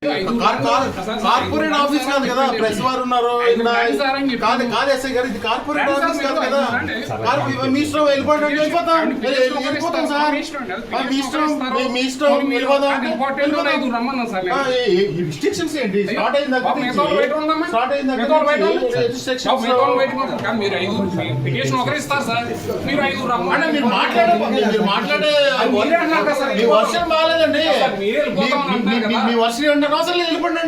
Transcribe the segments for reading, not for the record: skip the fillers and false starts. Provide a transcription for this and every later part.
Corporate office కాదు కదా, press వారు ఉన్నారు ఇక్కడ. కాదు ఎస్ఐ గారు, ఇది కార్పొరేట్ ఆఫీస్ కాదు కదా. మీ ఇష్టం వెళ్ళిపోతాం సార్, మీ ఇష్టం వెళ్ళిపోతాం. రిస్ట్రిక్షన్స్ ఏంటి? స్టార్ట్ అయింది మీరు మాట్లాడే వర్షం బాగాలేదండి. మీ వర్షం ఏంటంటే అవసరం లేదు, వెళ్ళిపోండి.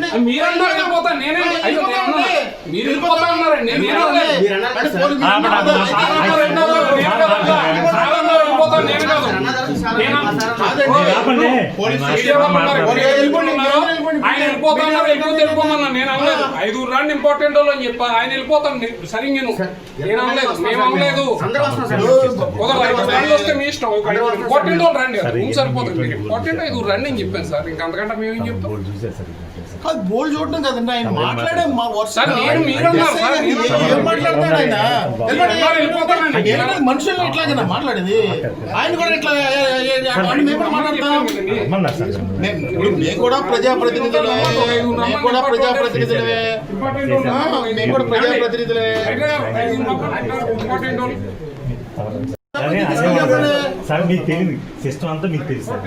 ఆయన వెళ్ళిపోతున్నారు, వెళ్ళిపోమన్నా నేను అనలేదు. 5 రండి ఇంపార్టెంట్ వాళ్ళు అని చెప్పా, ఆయన వెళ్ళిపోతాను సరిగ్గా నేను అనలేదు, మేము అనలేదు. వస్తే మీ ఇష్టం, ఇంపార్టెంట్ వాళ్ళు రండి, సరిపోతుంది. మీరు ఇంపార్టెంట్ 5 రండి అని చెప్పాను సార్, ఇంకంతకంటే మేము ఏం చెప్తాం. అది బోల్ చూడటం కదండి, ఆయన మాట్లాడే మా మనుషులు ఇట్లాగే మాట్లాడేది. ఆయన కూడా ఇట్లా మేము కూడా మాట్లాడతాం. మేము కూడా ప్రజాప్రతినిధులే, మేము కూడా ప్రజాప్రతినిధులే. సార్ మీకు తెలియదు, సిస్టమ్ అంతా మీకు తెలుసు సార్.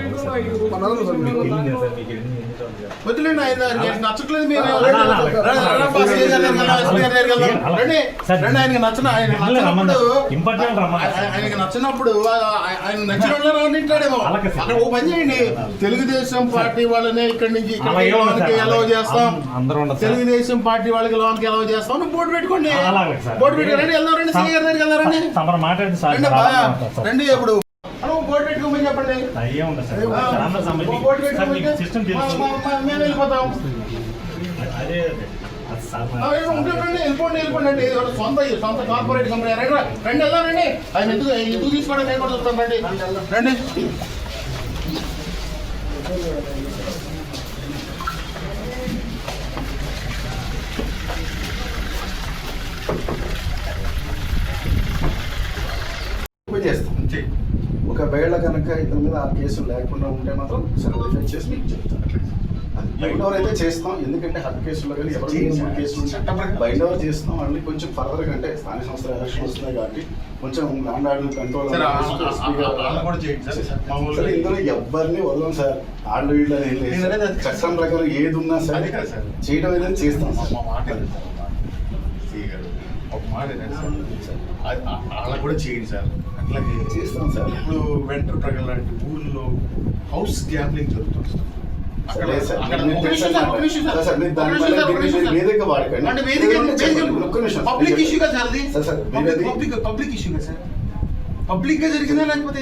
వదిలేండి, ఆయన నచ్చట్లేదు. ఆయనకి నచ్చినప్పుడు ఆయన నచ్చిన వాళ్ళేమో అక్కడ ఓ పని చేయండి. తెలుగుదేశం పార్టీ వాళ్ళనే ఇక్కడి నుంచి ఎలా చేస్తాం, తెలుగుదేశం పార్టీ వాళ్ళకి లోన్కి ఎలా చేస్తాం బోర్డు పెట్టుకోండి. బోర్డు పెట్టుకోండి, వెళ్దారండి, సీఏ గారి దగ్గరికి వెళ్దారండి. రండి ఇప్పుడు బోర్డు పెట్టుకోమని చెప్పండి. మేము వెళ్ళిపోతాం. వెళ్ళిపోండి అండి. సొంత కార్పొరేట్ కంపెనీ రండి వెళ్దానండి. ఆయన ఎందుకు తీసుకోవడం నేను కూడా చూస్తాను. రండి. చేస్తాం. ఒకవేళ కనుక ఇతని మీద ఆ కేసులు లేకుండా ఉంటే మాత్రం వెరిఫై చేసి మీకు చెప్తాను. బైండ్ ఓవర్ అయితే చేస్తాం, ఎందుకంటే హత్య కేసుల్లో కానీ ఎవరు కేసులు బైండ్ ఓవర్ చేస్తాం. అన్ని కొంచెం ఫర్దర్గా అంటే స్థానిక సంస్థల ఎలక్షన్ వస్తున్నాయి కాబట్టి కొంచెం ల్యాండ్ ఆర్డర్ కంట్రోల్. ఇందులో ఎవరిని వదలం సార్, ఆళ్ళు వీళ్ళు చట్టం ప్రకారం ఏది ఉన్నా సరే చేయడం ఏదైనా చేస్తాం. ఒక మాట అలా కూడా చేయండి సార్, అట్లాగే చేస్తాం సార్. ఇప్పుడు వెంటర్ ప్రగల్ లాంటి ఊళ్ళో హౌస్ గ్యాంబ్లింగ్ జరుగుతుంది సార్. పబ్లిక్ ఇష్యూ కదా సార్, పబ్లిక్ ఇష్యూ కదా సార్. పబ్లిక్ గా జరిగిందా లేకపోతే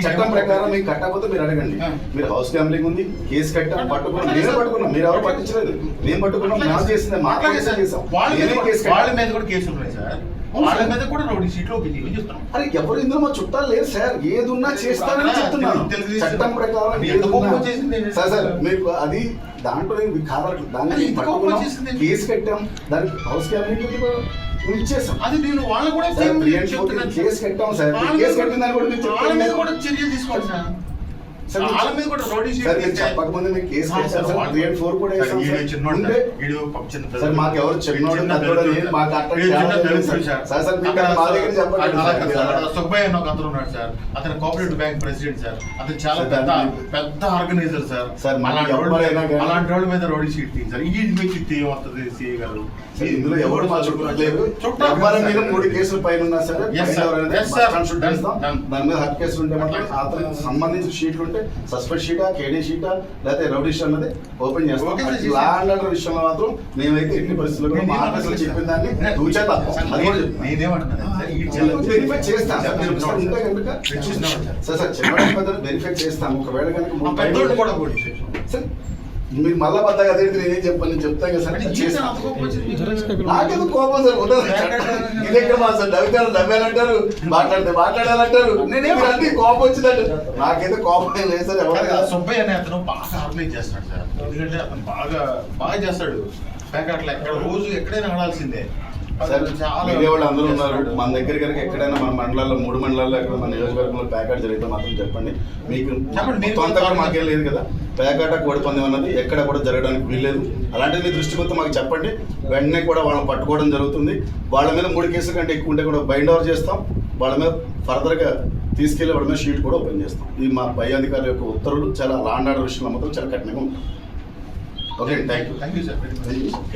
చట్టం ప్రకారం మీకు కట్టకపోతే మీరు అడగండి. మీరు హౌస్ గ్యాంబ్లింగ్ ఉంది, కేసు కట్టా పట్టుకున్నాం, నేనే పట్టుకున్నాం, మీరు ఎవరు పట్టించలేదు. మేము పట్టుకున్నాం, మేము చేసింది వాళ్ళ మీద కూడా కేసులు ఉన్నాయి సార్. వాళ్ళ మీద కూడా రౌడీ షీట్లో చూస్తాం. అరే ఎవరు ఇందులో మా చుట్టాలు లేదు సార్, ఏదున్నా చేస్తానని చెప్తున్నాను. చట్టం ప్రకారం సార్ మీకు అది దాంట్లో దాన్ని కేసు కట్టాం, దానికి హౌస్ గ్యాంబ్లింగ్ ఇచ్చేస్తాం. అది నేను వాళ్ళు కూడా కేసు కట్టాం సార్. కేసు కట్టిన దాన్ని కూడా చర్యలు తీసుకోండి సార్. వాళ్ళ మీద కూడా రౌడీ షీట్ చెప్పకముందే మీకు కేసు కట్టాం సార్. 3 and 4 కూడా మాకు ఎవరు చెప్పినోడు సుబ్బయ్య అన్న ఒక అతను ఉన్నాడు సార్, అతను కోఆపరేటివ్ బ్యాంక్ ప్రెసిడెంట్ సార్. అతను చాలా పెద్ద ఆర్గనైజర్ సార్. అలాంటి వాళ్ళ మీద రౌడీ షీట్ తీయండి సార్. ఈ మీకు ఏమవుతుంది సిఐ గారు? ఇందులో ఎవరు మా చుట్టూ 3 కేసుల పైన ఉన్నా సరే దాని మీద హత్య కేసులు ఉంటే మాత్రం అతనికి సంబంధించిన షీట్లు ఉంటే సస్పెండ్ షీటా, కేడీ షీటా, లేకపోతే రౌడీ షీట్ అన్నది ఓపెన్ చేస్తాం. లా అండ్ ఆర్డర్ విషయంలో మాత్రం మేమైతే ఎన్ని పరిస్థితుల్లో చెప్పిన దాన్ని వెరిఫై చేస్తాం సార్. వెరిఫై చేస్తాం. ఒకవేళ కనుక మీరు మళ్ళా పడ్డా అదేంటి నేనేం చెప్పాను, నేను చెప్తాను కదా సార్. నాకెందుకు కోపం సార్ ఉండదు. ఇదే మా సార్ నవ్వాలంటారు, మాట్లాడాలంటారు. నేనేమి అన్ని కోపం వచ్చిందంటే నాకైతే కోపం లేదు సార్. ఎవరు సుబ్బయ్య అనే అతను బాగా ఆర్గనైజ్ చేస్తాడు సార్. ఎందుకంటే అతను బాగా చేస్తాడు. అట్లా ఎక్కడ రోజు ఎక్కడైనా ఆడాల్సిందే. సార్ చాలా మీడియా వాళ్ళు అందరూ ఉన్నారు. మన దగ్గర కనుక ఎక్కడైనా మన మండలాల్లో 3 మండలాల్లో ఎక్కడ మన నియోజకవర్గంలో ప్యాకెట్ జరిగితే మాత్రం చెప్పండి. మీకు చెప్పండి, మీరు మొత్తం అంతా కూడా మాకేం లేదు కదా, ప్యాకెట్ కోడి పందెం అన్నది ఎక్కడ కూడా జరగడానికి వీల్లేదు. అలాంటిది మీ దృష్టికి వస్తే మాకు చెప్పండి, వెంటనే కూడా వాళ్ళని పట్టుకోవడం జరుగుతుంది. వాళ్ళ మీద 3 కేసుల కంటే ఎక్కువ ఉంటే కూడా బైండ్ ఓవర్ చేస్తాం. వాళ్ళ మీద ఫర్దర్గా తీసుకెళ్లి వాళ్ళ మీద షీట్ కూడా ఓపెన్ చేస్తాం. ఇది మా పై అధికారుల యొక్క ఉత్తర్వులు. చాలా లా అండ్ ఆర్డర్ విషయంలో మాత్రం చాలా కఠినంగా ఉంటాం. Okay, thank you. Thank you sir.